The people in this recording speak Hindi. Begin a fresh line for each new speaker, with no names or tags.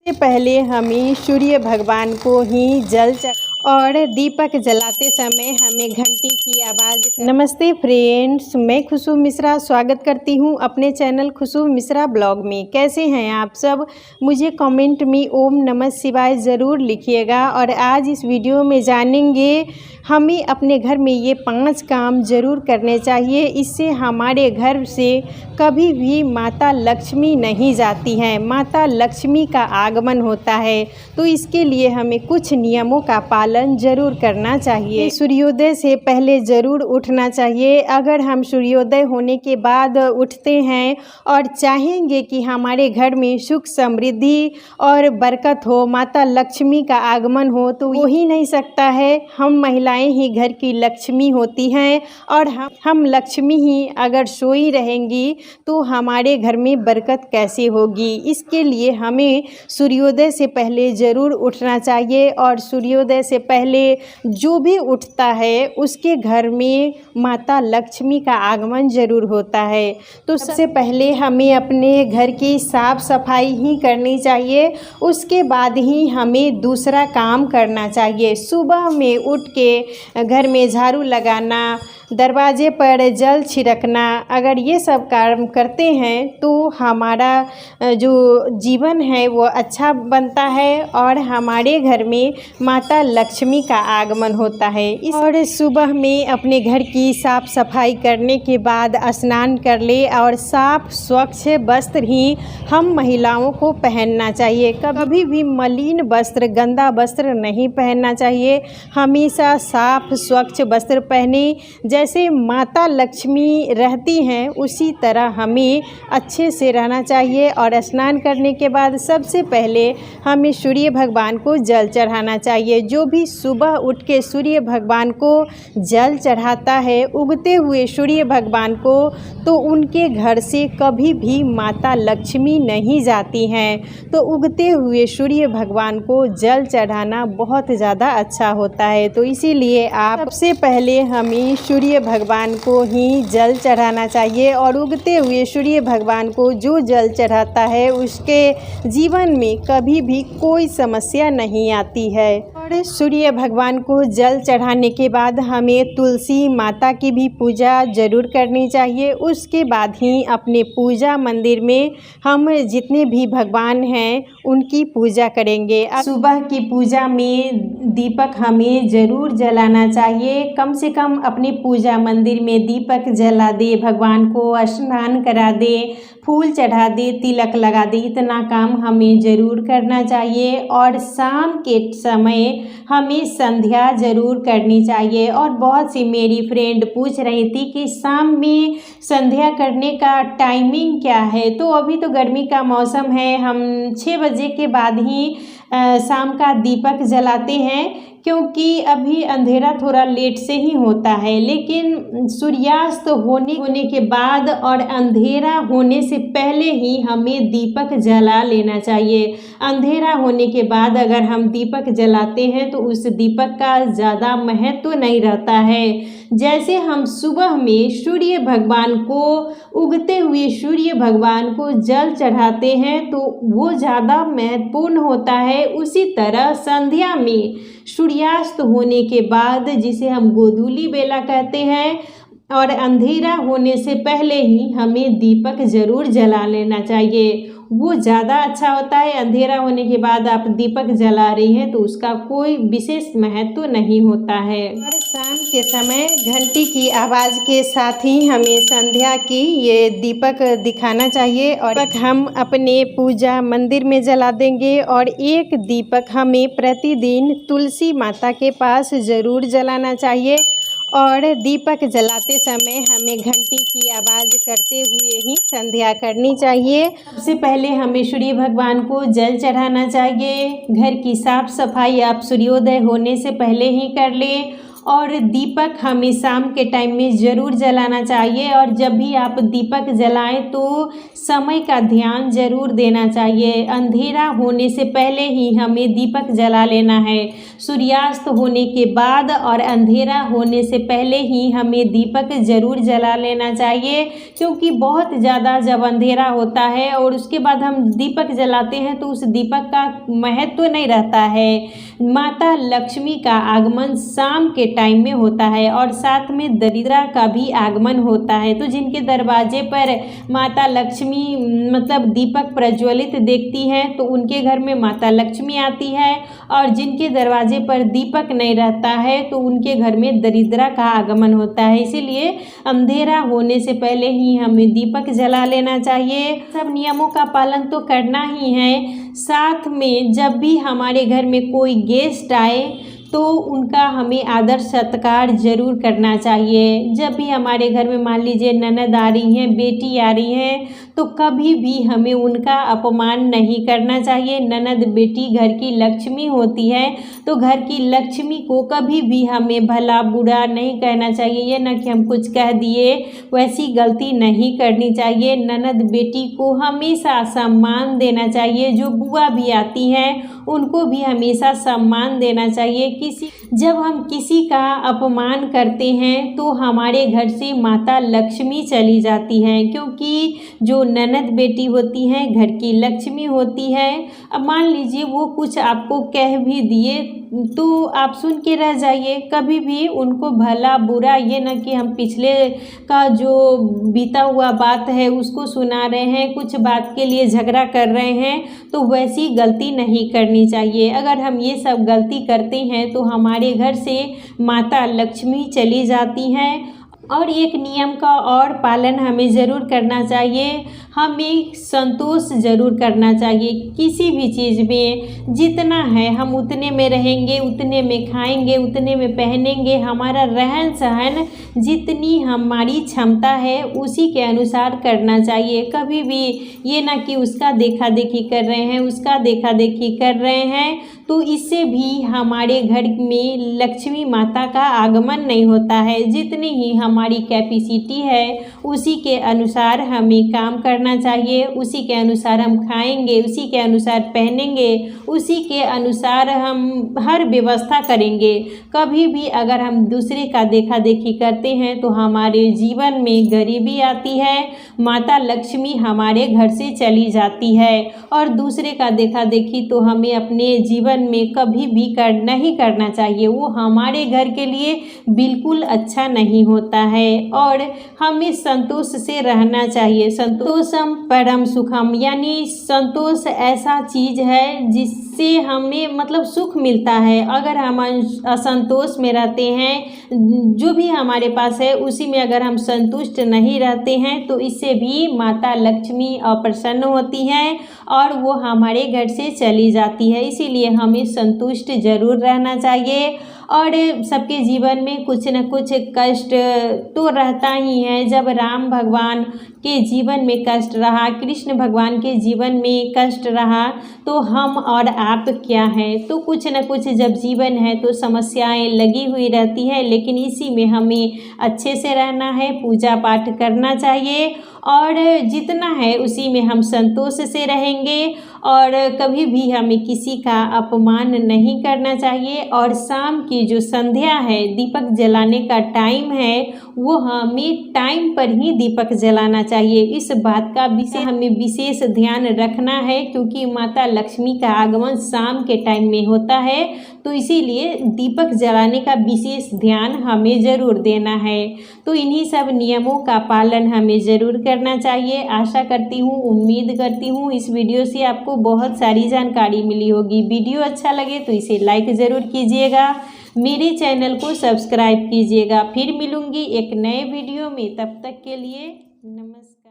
पहले हमें सूर्य भगवान को ही जल और दीपक जलाते समय हमें घंटी की आवाज़। नमस्ते फ्रेंड्स, मैं खुशबू मिश्रा स्वागत करती हूँ अपने चैनल खुशबू मिश्रा ब्लॉग में। कैसे हैं आप सब? मुझे कमेंट में ओम नमः शिवाय ज़रूर लिखिएगा। और आज इस वीडियो में जानेंगे हमें अपने घर में ये 5 काम ज़रूर करने चाहिए। इससे हमारे घर से कभी भी माता लक्ष्मी नहीं जाती हैं, माता लक्ष्मी का आगमन होता है। तो इसके लिए हमें कुछ नियमों का पालन ज़रूर करना चाहिए। सूर्योदय से पहले ज़रूर उठना चाहिए। अगर हम सूर्योदय होने के बाद उठते हैं और चाहेंगे कि हमारे घर में सुख समृद्धि और बरकत हो, माता लक्ष्मी का आगमन हो, तो हो ही नहीं सकता है। हम महिलाएं ही घर की लक्ष्मी होती हैं और हम लक्ष्मी ही अगर सोई रहेंगी तो हमारे घर में बरकत कैसे होगी। इसके लिए हमें सूर्योदय से पहले ज़रूर उठना चाहिए। और सूर्योदय से पहले जो भी उठता है उसके घर में माता लक्ष्मी का आगमन ज़रूर होता है। तो सबसे पहले हमें अपने घर की साफ़ सफाई ही करनी चाहिए, उसके बाद ही हमें दूसरा काम करना चाहिए। सुबह में उठ के घर में झाड़ू लगाना, दरवाजे पर जल छिड़कना, अगर ये सब काम करते हैं तो हमारा जो जीवन है वो अच्छा बनता है और हमारे घर में माता लक्ष्मी का आगमन होता है। और सुबह में अपने घर की साफ़ सफाई करने के बाद स्नान कर ले और साफ़ स्वच्छ वस्त्र ही हम महिलाओं को पहनना चाहिए। कभी भी मलिन वस्त्र, गंदा वस्त्र नहीं पहनना चाहिए। हमेशा साफ़ स्वच्छ वस्त्र पहने। जैसे माता लक्ष्मी रहती हैं उसी तरह हमें अच्छे से रहना चाहिए। और स्नान करने के बाद सबसे पहले हमें सूर्य भगवान को जल चढ़ाना चाहिए। जो भी सुबह उठ के सूर्य भगवान को जल चढ़ाता है, उगते हुए सूर्य भगवान को, तो उनके घर से कभी भी माता लक्ष्मी नहीं जाती हैं। तो उगते हुए सूर्य भगवान को जल चढ़ाना बहुत ज़्यादा अच्छा होता है। तो इसीलिए आप सबसे पहले हमें सूर्य भगवान को ही जल चढ़ाना चाहिए। और उगते हुए सूर्य भगवान को जो जल चढ़ाता है उसके जीवन में कभी भी कोई समस्या नहीं आती है। और सूर्य भगवान को जल चढ़ाने के बाद हमें तुलसी माता की भी पूजा ज़रूर करनी चाहिए। उसके बाद ही अपने पूजा मंदिर में हम जितने भी भगवान हैं उनकी पूजा करेंगे। सुबह की पूजा में दीपक हमें ज़रूर जलाना चाहिए। कम से कम अपने पूजा मंदिर में दीपक जला दे, भगवान को स्नान करा दे, फूल चढ़ा दे, तिलक लगा दे, इतना काम हमें ज़रूर करना चाहिए। और शाम के समय हमें संध्या ज़रूर करनी चाहिए। और बहुत सी मेरी फ्रेंड पूछ रही थी कि शाम में संध्या करने का टाइमिंग क्या है। तो अभी तो गर्मी का मौसम है, हम 6 बजे के बाद ही शाम का दीपक जलाते हैं, क्योंकि अभी अंधेरा थोड़ा लेट से ही होता है। लेकिन सूर्यास्त होने के बाद और अंधेरा होने से पहले ही हमें दीपक जला लेना चाहिए। अंधेरा होने के बाद अगर हम दीपक जलाते हैं तो उस दीपक का ज़्यादा महत्व नहीं रहता है। जैसे हम सुबह में सूर्य भगवान को, उगते हुए सूर्य भगवान को जल चढ़ाते हैं तो वो ज़्यादा महत्वपूर्ण होता है, उसी तरह संध्या में सूर्यास्त होने के बाद, जिसे हम गोधूली बेला कहते हैं, और अंधेरा होने से पहले ही हमें दीपक ज़रूर जला लेना चाहिए। वो ज़्यादा अच्छा होता है। अंधेरा होने के बाद आप दीपक जला रही हैं तो उसका कोई विशेष महत्व नहीं होता है। और शाम के समय घंटी की आवाज़ के साथ ही हमें संध्या की ये दीपक दिखाना चाहिए। और हम अपने पूजा मंदिर में जला देंगे। और एक दीपक हमें प्रतिदिन तुलसी माता के पास ज़रूर जलाना चाहिए। और दीपक जलाते समय हमें घंटी की आवाज़ करते हुए ही संध्या करनी चाहिए। सबसे पहले हमें सूर्य भगवान को जल चढ़ाना चाहिए। घर की साफ़ सफाई आप सूर्योदय होने से पहले ही कर लें। और दीपक हमें शाम के टाइम में ज़रूर जलाना चाहिए। और जब भी आप दीपक जलाएं तो समय का ध्यान ज़रूर देना चाहिए। अंधेरा होने से पहले ही हमें दीपक जला लेना है। सूर्यास्त होने के बाद और अंधेरा होने से पहले ही हमें दीपक ज़रूर जला लेना चाहिए, क्योंकि बहुत ज़्यादा जब अंधेरा होता है और उसके बाद हम दीपक जलाते हैं तो उस दीपक का महत्व नहीं रहता है। माता लक्ष्मी का आगमन शाम के टाइम में होता है और साथ में दरिद्रा का भी आगमन होता है। तो जिनके दरवाजे पर माता लक्ष्मी मतलब दीपक प्रज्वलित देखती हैं तो उनके घर में माता लक्ष्मी आती है, और जिनके दरवाजे पर दीपक नहीं रहता है तो उनके घर में दरिद्रा का आगमन होता है। इसीलिए अंधेरा होने से पहले ही हमें दीपक जला लेना चाहिए। सब नियमों का पालन तो करना ही है। साथ में जब भी हमारे घर में कोई गेस्ट आए तो उनका हमें आदर सत्कार जरूर करना चाहिए। जब भी हमारे घर में मान लीजिए ननद आ रही हैं, बेटी आ रही हैं, तो कभी भी हमें उनका अपमान नहीं करना चाहिए। ननद बेटी घर की लक्ष्मी होती है, तो घर की लक्ष्मी को कभी भी हमें भला बुरा नहीं कहना चाहिए। ये ना कि हम कुछ कह दिए, वैसी गलती नहीं करनी चाहिए। ननद बेटी को हमेशा सम्मान देना चाहिए। जो बुआ भी आती हैं उनको भी हमेशा सम्मान देना चाहिए। जब हम किसी का अपमान करते हैं तो हमारे घर से माता लक्ष्मी चली जाती हैं, क्योंकि जो ननद बेटी होती हैं घर की लक्ष्मी होती है। अब मान लीजिए वो कुछ आपको कह भी दिए तो आप सुन के रह जाइए, कभी भी उनको भला बुरा ये ना कि हम पिछले का जो बीता हुआ बात है उसको सुना रहे हैं, कुछ बात के लिए झगड़ा कर रहे हैं, तो वैसी गलती नहीं करनी चाहिए। अगर हम ये सब गलती करते हैं तो हमारे घर से माता लक्ष्मी चली जाती हैं। और एक नियम का और पालन हमें ज़रूर करना चाहिए। हमें संतोष ज़रूर करना चाहिए किसी भी चीज़ में। जितना है हम उतने में रहेंगे, उतने में खाएंगे, उतने में पहनेंगे। हमारा रहन सहन जितनी हमारी क्षमता है उसी के अनुसार करना चाहिए। कभी भी ये ना कि उसका देखा देखी कर रहे हैं, उसका देखा देखी कर रहे हैं, तो इससे भी हमारे घर में लक्ष्मी माता का आगमन नहीं होता है। जितनी ही हमारी कैपेसिटी है उसी के अनुसार हमें काम करना चाहिए। उसी के अनुसार हम खाएंगे, उसी के अनुसार पहनेंगे, उसी के अनुसार हम हर व्यवस्था करेंगे। कभी भी अगर हम दूसरे का देखा देखी करते हैं तो हमारे जीवन में गरीबी आती है, माता लक्ष्मी हमारे घर से चली जाती है। और दूसरे का देखा देखी तो हमें अपने जीवन में कभी भी नहीं करना चाहिए। वो हमारे घर के लिए बिल्कुल अच्छा नहीं होता है। और हमें संतोष से रहना चाहिए। संतोषम परम सुखम, यानी संतोष ऐसा चीज़ है जिससे हमें मतलब सुख मिलता है। अगर हम असंतोष में रहते हैं, जो भी हमारे पास है उसी में अगर हम संतुष्ट नहीं रहते हैं तो इससे भी माता लक्ष्मी अप्रसन्न होती हैं और वो हमारे घर से चली जाती है। इसीलिए हमें संतुष्ट जरूर रहना चाहिए। और सबके जीवन में कुछ न कुछ कष्ट तो रहता ही है। जब राम भगवान के जीवन में कष्ट रहा, कृष्ण भगवान के जीवन में कष्ट रहा, तो हम और आप क्या हैं। तो कुछ न कुछ जब जीवन है तो समस्याएं लगी हुई रहती है, लेकिन इसी में हमें अच्छे से रहना है, पूजा पाठ करना चाहिए और जितना है उसी में हम संतोष से रहेंगे। और कभी भी हमें किसी का अपमान नहीं करना चाहिए। और शाम की जो संध्या है, दीपक जलाने का टाइम है, वो हमें टाइम पर ही दीपक जलाना चाहिए। इस बात का हमें विशेष ध्यान रखना है, क्योंकि माता लक्ष्मी का आगमन शाम के टाइम में होता है, तो इसीलिए दीपक जलाने का विशेष ध्यान हमें ज़रूर देना है। तो इन्हीं सब नियमों का पालन हमें ज़रूर करना चाहिए। आशा करती हूँ, उम्मीद करती हूँ इस वीडियो से आपको बहुत सारी जानकारी मिली होगी। वीडियो अच्छा लगे तो इसे लाइक ज़रूर कीजिएगा, मेरे चैनल को सब्सक्राइब कीजिएगा। फिर मिलूँगी एक नए वीडियो में, तब तक के लिए नमस्कार।